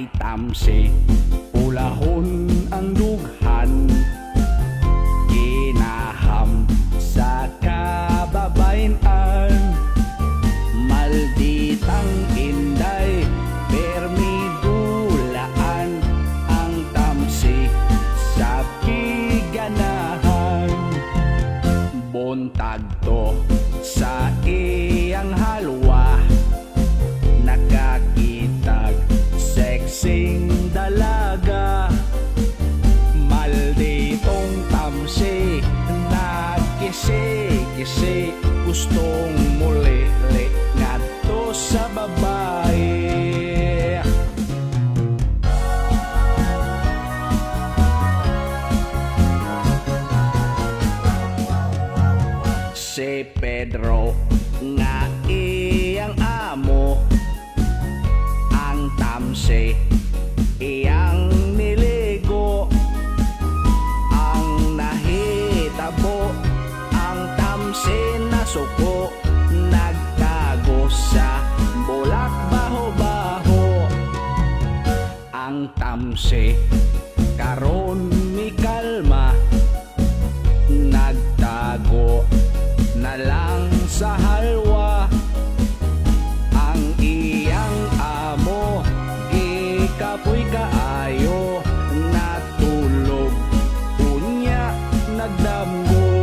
kay tamsi, ulahon ang dughan, kinaham sa kababayan, malditang inday, permidulaan ang tamsi sa piganahan. Buntag to sa iyang halwa, nakakitag sexing dalaga, malditong tamsi, nagkisi-kisi, gustong muli-li ngadto sa babae. Si Pedro nga iyang amo, ang tamsi iyang niligo, ang nahitabo ang tamsi nasuko, nagtago sa bulak baho-baho. Ang tamsi karon mi kalma, nagtago na lang sa halwa, ang iyang amo gikapoy kaayo, natulog unya nagdamgo.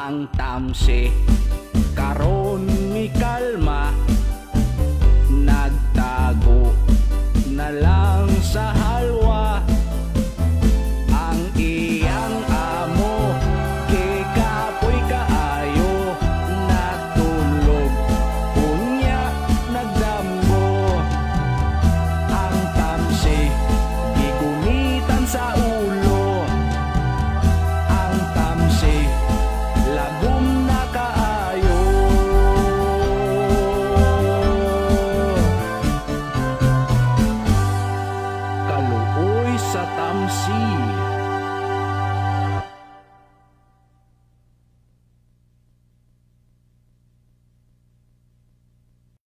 Ang tamsi karon mi kalma, nagtago na lang sa halwa, ang iyang amo kikapoy kaayo, natulog unya nagdamgo. Ang tamsi gigunitan sa ulo, ang tamsi lagom na kaayo. Kaluoy sa tamsi.